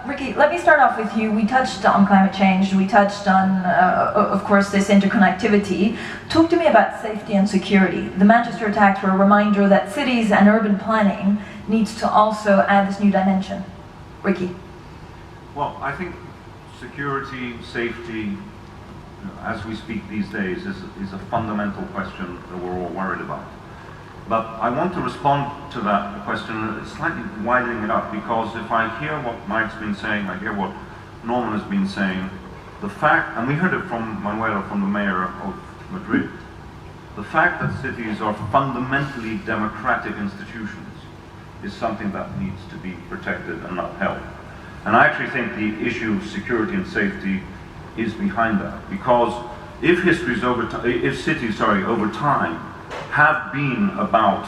Ricky, let me start off with you. We touched on climate change, we touched on, of course, this interconnectivity. Talk to me about safety and security. The Manchester attacks were a reminder that cities and urban planning needs to also add this new dimension. Ricky. Well, I think security, safety, as we speak these days, is a fundamental question that we're all worried about. But I want to respond to that question slightly widening it up, because if I hear what Mike's been saying, I hear what Norman has been saying, the fact, and we heard it from Manuela, from the mayor of Madrid, the fact that cities are fundamentally democratic institutions is something that needs to be protected and upheld. And I actually think the issue of security and safety is behind that, because if cities over time have been about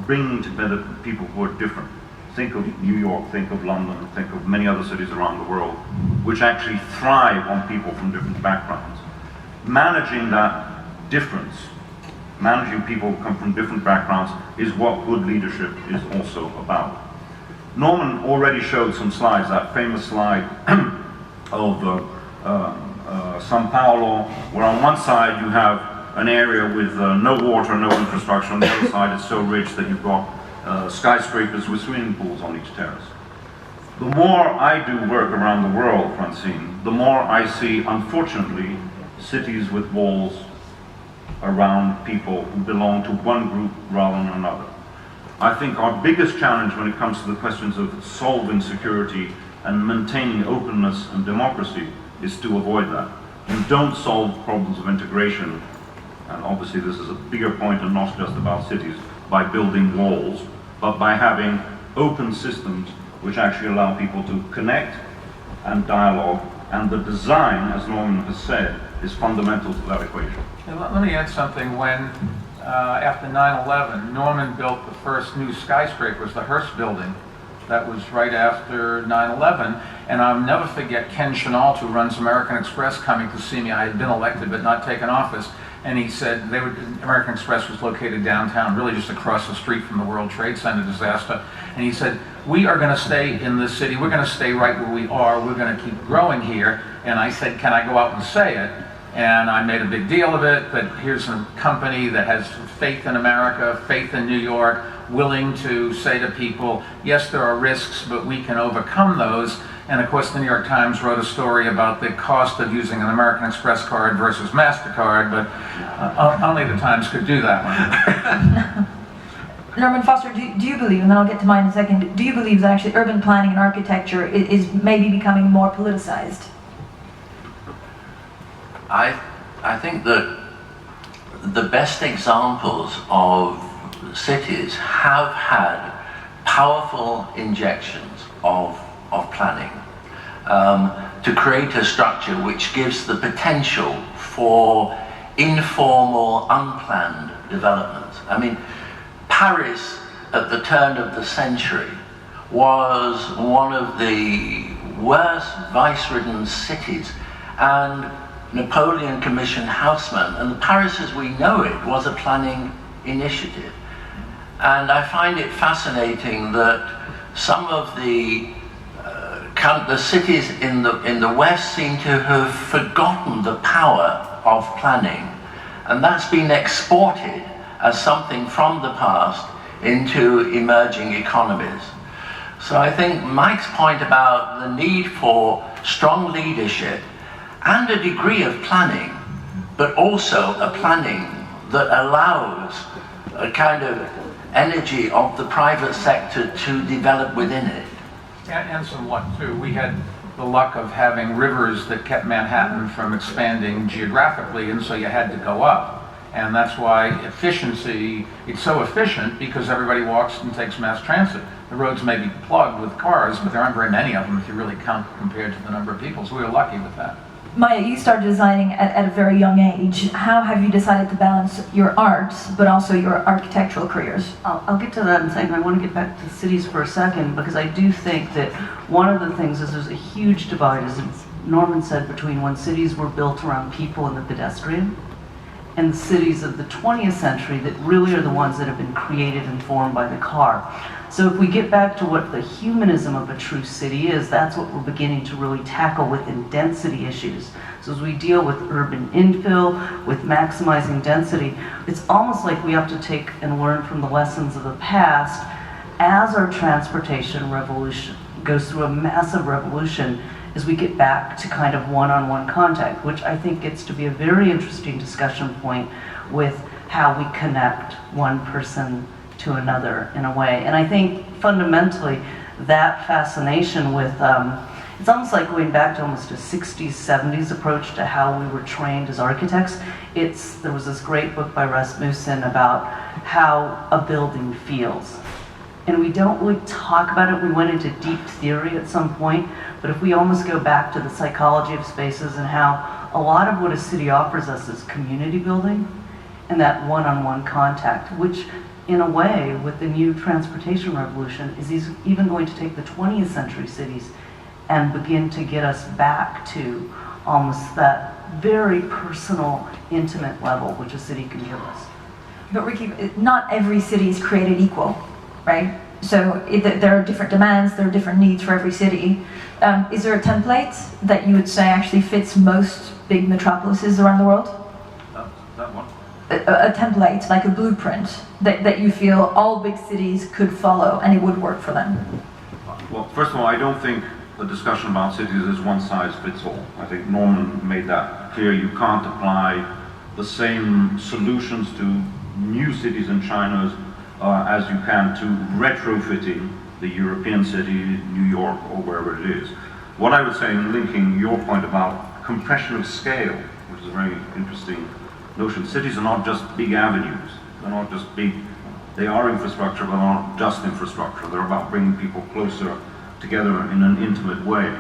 bringing together people who are different. Think of New York, think of London, think of many other cities around the world, which actually thrive on people from different backgrounds. Managing that difference, managing people who come from different backgrounds, is what good leadership is also about. Norman already showed some slides, that famous slide of São Paulo, where on one side you have an area with no water, no infrastructure. On the other side, it's so rich that you've got skyscrapers with swimming pools on each terrace. The more I do work around the world, Francine, the more I see, unfortunately, cities with walls around people who belong to one group rather than another. I think our biggest challenge when it comes to the questions of solving security and maintaining openness and democracy is to avoid that. You don't solve problems of integration, and obviously this is a bigger point and not just about cities, by building walls, but by having open systems which actually allow people to connect and dialogue, and the design, as Norman has said, is fundamental to that equation. Let me add something. When, after 9/11, Norman built the first new skyscrapers, the Hearst building. That was right after 9/11, and I'll never forget Ken Chenault, who runs American Express, coming to see me. I had been elected but not taken office, and he said American Express was located downtown, really just across the street from the World Trade Center disaster, and he said, we are going to stay in this city, we're going to stay right where we are, we're going to keep growing here. And I said, can I go out and say it? And I made a big deal of it, but here's a company that has faith in America, faith in New York, willing to say to people, yes, there are risks, but we can overcome those. And of course, the New York Times wrote a story about the cost of using an American Express card versus MasterCard, but only the Times could do that one. Norman Foster, do you believe, and then I'll get to mine in a second, do you believe that actually urban planning and architecture is maybe becoming more politicized? I think that the best examples of cities have had powerful injections of planning to create a structure which gives the potential for informal, unplanned developments. I mean, Paris at the turn of the century was one of the worst vice-ridden cities, and Napoleon commissioned Haussmann, and Paris as we know it was a planning initiative. And I find it fascinating that some of the cities in the West seem to have forgotten the power of planning, and that's been exported as something from the past into emerging economies. So I think Mike's point about the need for strong leadership and a degree of planning, but also a planning that allows a kind of energy of the private sector to develop within it. And somewhat too. We had the luck of having rivers that kept Manhattan from expanding geographically, and so you had to go up. And that's why efficiency, it's so efficient because everybody walks and takes mass transit. The roads may be plugged with cars, but there aren't very many of them if you really count compared to the number of people. So we were lucky with that. Maya, you started designing at a very young age. How have you decided to balance your arts, but also your architectural careers? I'll get to that in a second. I want to get back to cities for a second, because I do think that one of the things is there's a huge divide, as Norman said, between when cities were built around people and the pedestrian, and the cities of the 20th century that really are the ones that have been created and formed by the car. So if we get back to what the humanism of a true city is, that's what we're beginning to really tackle within density issues. So as we deal with urban infill, with maximizing density, it's almost like we have to take and learn from the lessons of the past as our transportation revolution goes through a massive revolution as we get back to kind of one-on-one contact, which I think gets to be a very interesting discussion point with how we connect one person to another in a way. And I think fundamentally that fascination with, it's almost like going back to almost a 60s, 70s approach to how we were trained as architects. There was this great book by Rasmussen about how a building feels. And we don't really talk about it. We went into deep theory at some point, but if we almost go back to the psychology of spaces and how a lot of what a city offers us is community building and that one-on-one contact, which in a way, with the new transportation revolution, is even going to take the 20th century cities and begin to get us back to almost that very personal, intimate level which a city can give us. But Ricky, not every city is created equal, right? So there are different demands, there are different needs for every city. Is there a template that you would say actually fits most big metropolises around the world? That one? A template, like a blueprint, that you feel all big cities could follow and it would work for them? Well, first of all, I don't think the discussion about cities is one size fits all. I think Norman made that clear. You can't apply the same solutions to new cities in China as you can to retrofitting the European city, New York, or wherever it is. What I would say in linking your point about compression of scale, which is a very interesting notion. Cities are not just big avenues. They're not just big, they are infrastructure, but not just infrastructure. They're about bringing people closer together in an intimate way.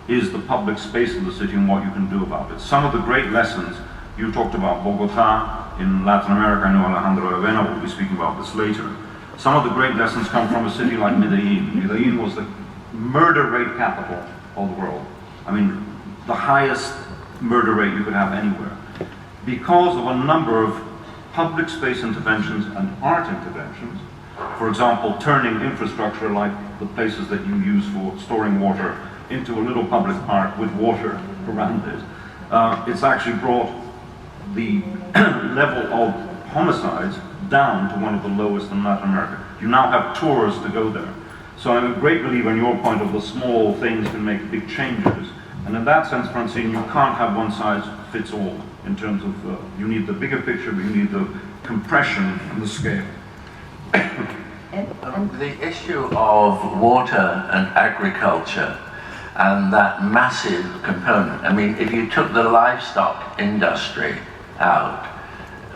Is the public space of the city and what you can do about it. Some of the great lessons, you talked about Bogota in Latin America. I know Alejandro Avena will be speaking about this later. Some of the great lessons come from a city like Medellin. Medellin was the murder rate capital of the world. I mean, the highest murder rate you could have anywhere. Because of a number of public space interventions and art interventions, for example, turning infrastructure like the places that you use for storing water into a little public park with water around it, it's actually brought the level of homicides down to one of the lowest in Latin America. You now have tours to go there. So I'm a great believer in your point of the small things can make big changes. And in that sense, Francine, you can't have one size fits all in terms of, you need the bigger picture, but you need the compression and the scale. The issue of water and agriculture and that massive component, I mean, if you took the livestock industry out,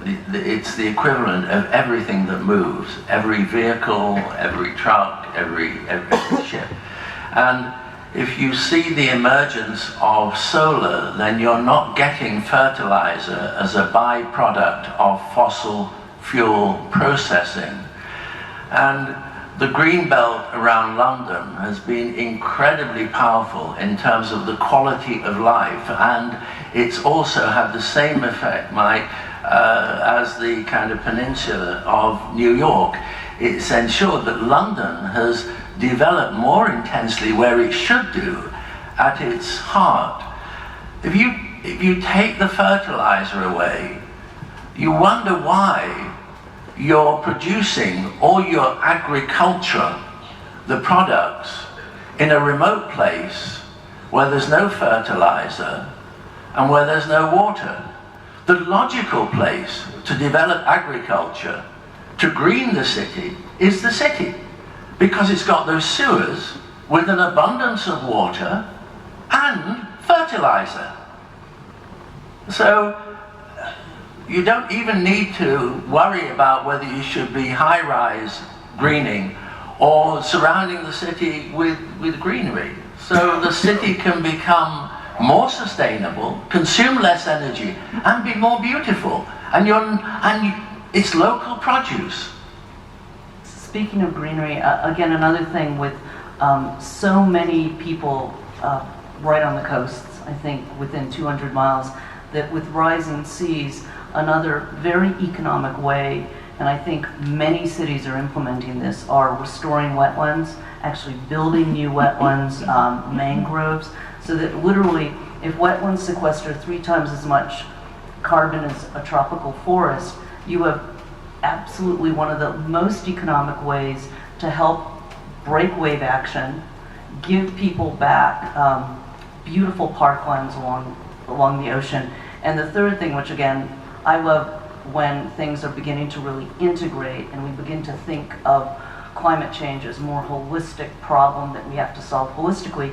it's the equivalent of everything that moves, every vehicle, every truck, every ship. And if you see the emergence of solar, then you're not getting fertilizer as a byproduct of fossil fuel processing. And the green belt around London has been incredibly powerful in terms of the quality of life, and it's also had the same effect, Mike, as the kind of peninsula of New York. It's ensured that London has developed more intensely where it should do at its heart. If you take the fertilizer away, you wonder why you're producing all your agriculture, the products, in a remote place where there's no fertilizer and where there's no water. The logical place to develop agriculture, to green the city, is the city, because it's got those sewers with an abundance of water and fertilizer. So you don't even need to worry about whether you should be high-rise greening or surrounding the city with greenery. So the city can become more sustainable, consume less energy, and be more beautiful. And it's local produce. Speaking of greenery, again, another thing with so many people right on the coasts, I think within 200 miles, that with rising seas, Another very economic way, and I think many cities are implementing this, are restoring wetlands, actually building new wetlands, mangroves, so that literally, if wetlands sequester 3 times as much carbon as a tropical forest, you have absolutely one of the most economic ways to help break wave action, give people back beautiful parklands along the ocean. And the third thing, which again, I love when things are beginning to really integrate and we begin to think of climate change as a more holistic problem that we have to solve holistically,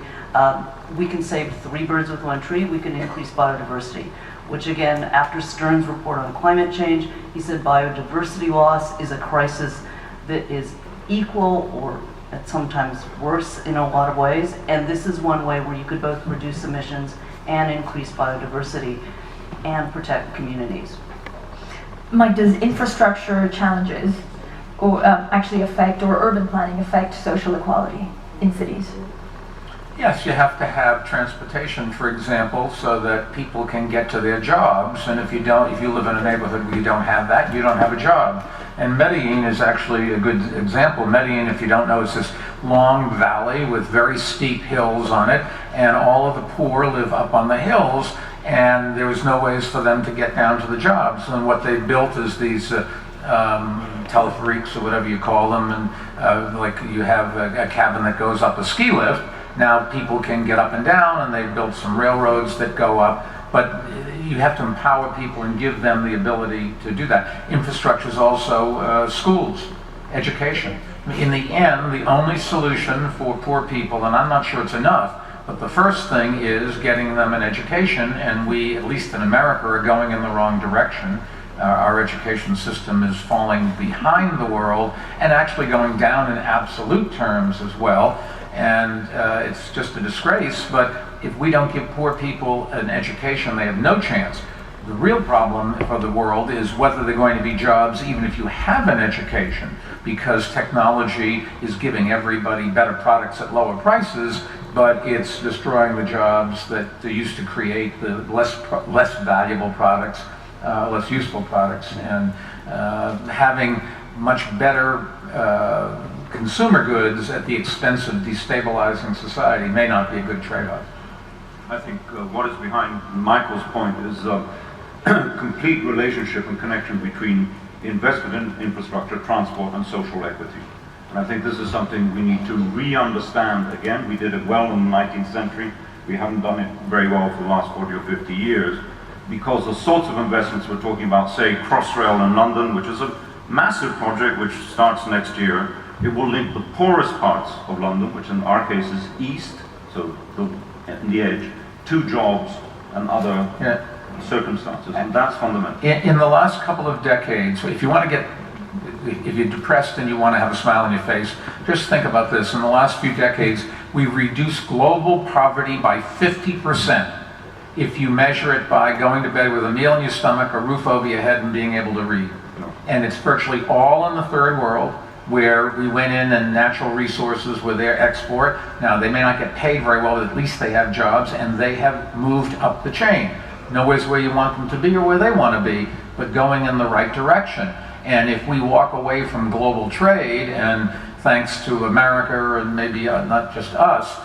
we can save 3 birds with 1 tree, we can increase biodiversity. Which again, after Stern's report on climate change, he said biodiversity loss is a crisis that is equal or sometimes worse in a lot of ways. And this is one way where you could both reduce emissions and increase biodiversity and protect communities. Mike, does infrastructure challenges or actually affect, or urban planning affect social equality in cities? Yes, you have to have transportation, for example, so that people can get to their jobs. And if you live in a neighborhood where you don't have that, you don't have a job. And Medellin is actually a good example. Medellin, if you don't know, is this long valley with very steep hills on it, and all of the poor live up on the hills, and there was no ways for them to get down to the jobs. And what they built is these teleferiques, or whatever you call them, and like you have a cabin that goes up a ski lift. Now people can get up and down, and they've built some railroads that go up, but you have to empower people and give them the ability to do that. Infrastructure is also schools, education. In the end, the only solution for poor people, and I'm not sure it's enough, but the first thing is getting them an education, and we, at least in America, are going in the wrong direction. Our education system is falling behind the world and actually going down in absolute terms as well. And it's just a disgrace, but if we don't give poor people an education, they have no chance. The real problem for the world is whether they're going to be jobs even if you have an education, because technology is giving everybody better products at lower prices, but it's destroying the jobs that they used to create, the less valuable products, less useful products, and having much better consumer goods at the expense of destabilizing society may not be a good trade-off. I think what is behind Michael's point is a complete relationship and connection between investment in infrastructure, transport, and social equity. And I think this is something we need to re-understand again. We did it well in the 19th century. We haven't done it very well for the last 40 or 50 years, because the sorts of investments we're talking about, say Crossrail in London, which is a massive project which starts next year. It will link the poorest parts of London, which in our case is east, so in the edge, to jobs and other circumstances, and that's fundamental. In the last couple of decades, if you're depressed and you want to have a smile on your face, just think about this. In the last few decades, we've reduced global poverty by 50%. If you measure it by going to bed with a meal in your stomach, a roof over your head, and being able to read. And it's virtually all in the third world, where we went in and natural resources were their export. Now, they may not get paid very well, but at least they have jobs, and they have moved up the chain. Nowhere's where you want them to be or where they want to be, but going in the right direction. And if we walk away from global trade, and thanks to America, and maybe not just us,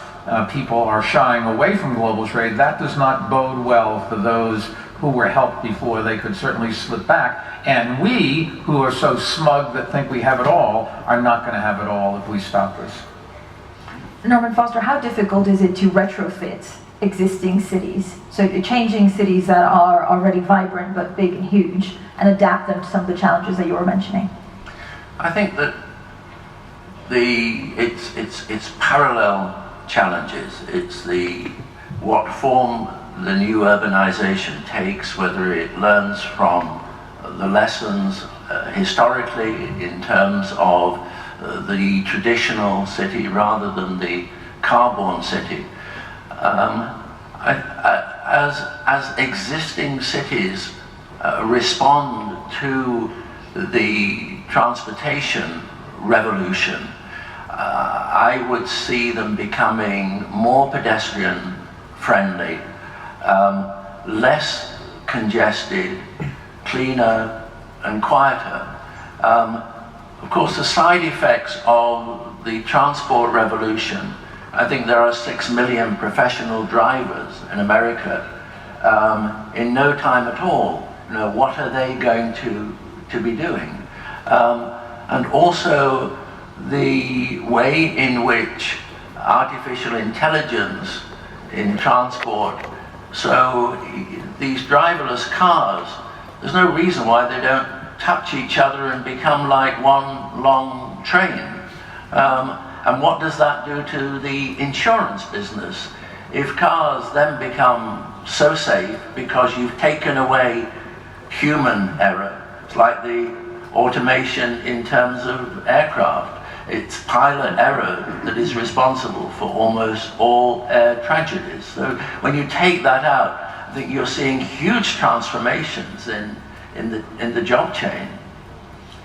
people are shying away from global trade, that does not bode well for those who were helped before. They could certainly slip back. And we, who are so smug that think we have it all, are not going to have it all if we stop this. Norman Foster, how difficult is it to retrofit existing cities? So changing cities that are already vibrant but big and huge, and adapt them to some of the challenges that you were mentioning? I think that it's parallel challenges. It's what form the new urbanization takes, whether it learns from the lessons historically in terms of the traditional city rather than the car-borne city. As existing cities respond to the transportation revolution, I would see them becoming more pedestrian friendly, less congested, cleaner and quieter. Of course, the side effects of the transport revolution, I think there are 6 million professional drivers in America. In no time at all, what are they going to be doing? And also the way in which artificial intelligence in transport, so these driverless cars, there's no reason why they don't touch each other and become like one long train. And what does that do to the insurance business? If cars then become so safe because you've taken away human error, it's like the automation in terms of aircraft. It's pilot error that is responsible for almost all air tragedies. So when you take that out, I think you're seeing huge transformations in the job chain.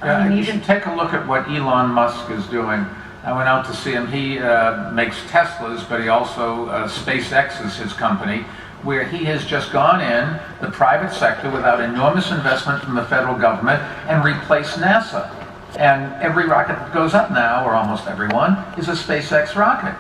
Yeah, you should take a look at what Elon Musk is doing. I went out to see him. He makes Teslas, but he also, SpaceX is his company, where he has just gone in the private sector without enormous investment from the federal government and replaced NASA. And every rocket that goes up now, or almost every one, is a SpaceX rocket.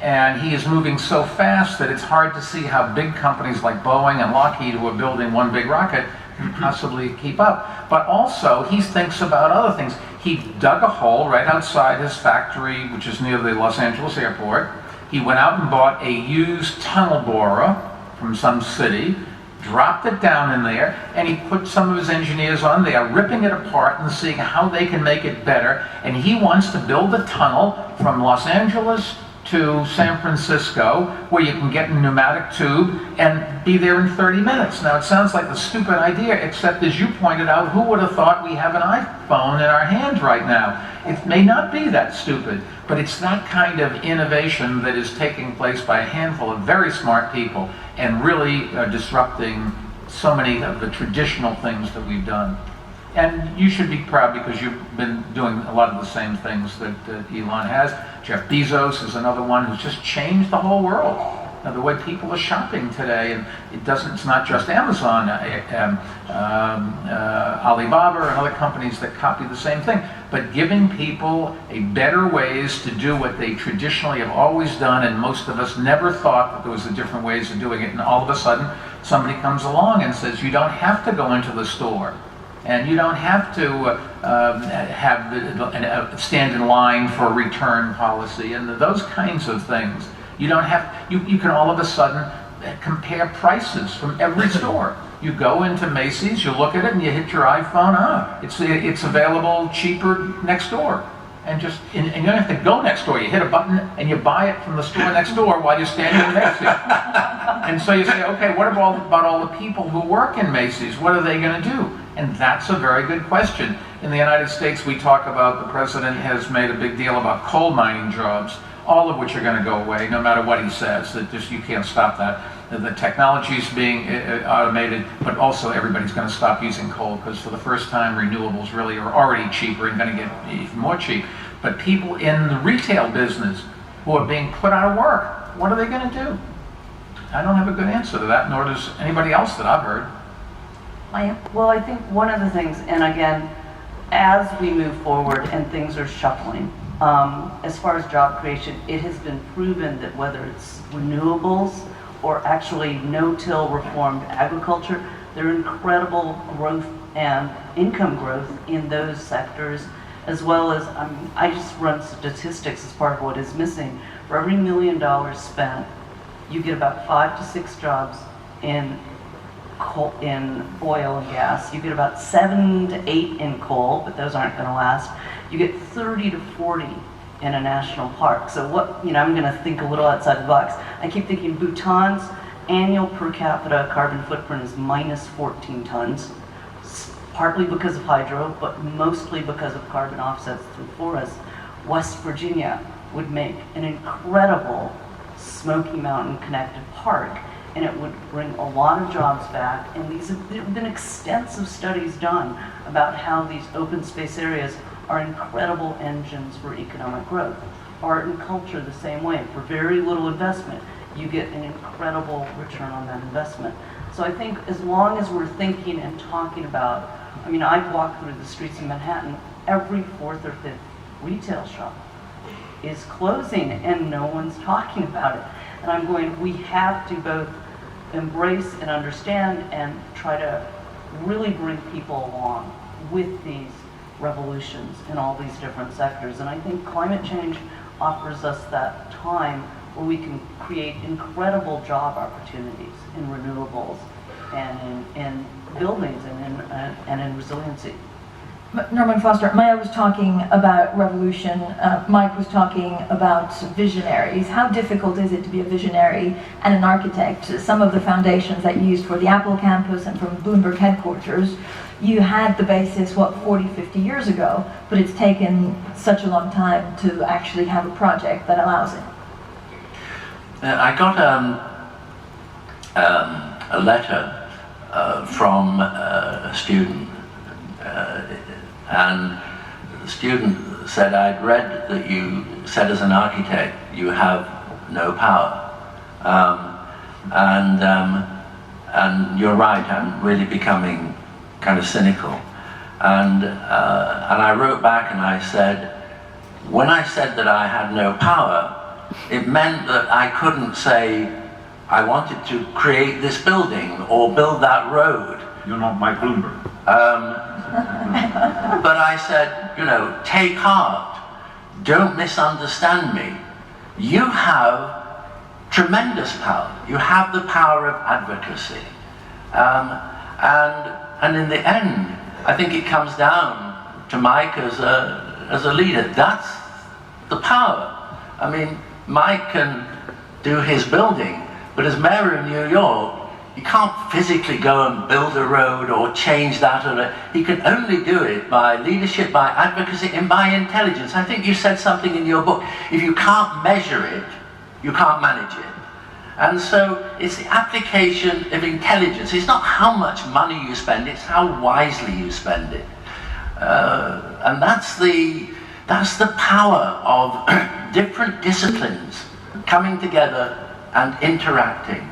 And he is moving so fast that it's hard to see how big companies like Boeing and Lockheed, who are building one big rocket, can possibly keep up. But also, he thinks about other things. He dug a hole right outside his factory, which is near the Los Angeles airport. He went out and bought a used tunnel borer from some city, dropped it down in there, and he put some of his engineers on there, ripping it apart and seeing how they can make it better. And he wants to build a tunnel from Los Angeles to San Francisco, where you can get a pneumatic tube and be there in 30 minutes. Now, it sounds like a stupid idea, except as you pointed out, who would have thought we have an iPhone in our hand right now? It may not be that stupid, but it's that kind of innovation that is taking place by a handful of very smart people and really disrupting so many of the traditional things that we've done. And you should be proud because you've been doing a lot of the same things that Elon has. Jeff Bezos is another one who's just changed the whole world. Now, the way people are shopping today, and it's not just Amazon, Alibaba and other companies that copy the same thing, but giving people a better ways to do what they traditionally have always done, and most of us never thought that there was a different ways of doing it, and all of a sudden somebody comes along and says, you don't have to go into the store. And you don't have to stand in line for a return policy and those kinds of things. You don't have. You can all of a sudden compare prices from every store. You go into Macy's, you look at it, and you hit your iPhone. It's available cheaper next door. And you don't have to go next door. You hit a button and you buy it from the store next door while you're standing in Macy's. And so you say, okay, what about all the people who work in Macy's? What are they going to do? And that's a very good question. In the United States, we talk about, the president has made a big deal about coal mining jobs, all of which are going to go away, no matter what he says. That just, you can't stop that. The technology is being automated, but also everybody's going to stop using coal, because for the first time, renewables really are already cheaper and going to get even more cheap. But people in the retail business who are being put out of work, what are they going to do? I don't have a good answer to that, nor does anybody else that I've heard. Maya? Well, I think one of the things, and again, as we move forward and things are shuffling, as far as job creation, it has been proven that whether it's renewables or actually no-till reformed agriculture, there are incredible growth and income growth in those sectors, as well as, I just run statistics as part of what is missing. For every $1 million spent, you get about 5 to 6 jobs in oil and gas. You get about 7 to 8 in coal, but those aren't going to last. You get 30 to 40 in a national park. So I'm going to think a little outside the box. I keep thinking Bhutan's annual per capita carbon footprint is minus 14 tons, partly because of hydro, but mostly because of carbon offsets through forests. West Virginia would make an incredible Smoky Mountain connected park, and it would bring a lot of jobs back. And there have been extensive studies done about how these open space areas are incredible engines for economic growth. Art and culture the same way. For very little investment, you get an incredible return on that investment. So I think as long as we're thinking and talking about, I mean, I've walked through the streets of Manhattan, every fourth or fifth retail shop is closing and no one's talking about it. And I'm going, we have to both embrace and understand and try to really bring people along with these revolutions in all these different sectors. And I think climate change offers us that time where we can create incredible job opportunities in renewables and in buildings and in resiliency. Norman Foster, Maya was talking about revolution, Mike was talking about visionaries. How difficult is it to be a visionary and an architect? Some of the foundations that you used for the Apple campus and from Bloomberg headquarters, you had the basis, 40, 50 years ago, but it's taken such a long time to actually have a project that allows it. I got a letter from a student, and the student said, I'd read that you said as an architect you have no power. And you're right, I'm really becoming kind of cynical. And I wrote back and I said, when I said that I had no power, it meant that I couldn't say I wanted to create this building or build that road. You're not Mike Bloomberg. But I said, you know, take heart, don't misunderstand me. You have tremendous power. You have the power of advocacy. And in the end, I think it comes down to Mike as a leader. That's the power. I mean, Mike can do his building, but as mayor of New York, you can't physically go and build a road or change that. He can only do it by leadership, by advocacy, and by intelligence. I think you said something in your book. If you can't measure it, you can't manage it. And so it's the application of intelligence. It's not how much money you spend, it's how wisely you spend it. And that's the power of different disciplines coming together and interacting.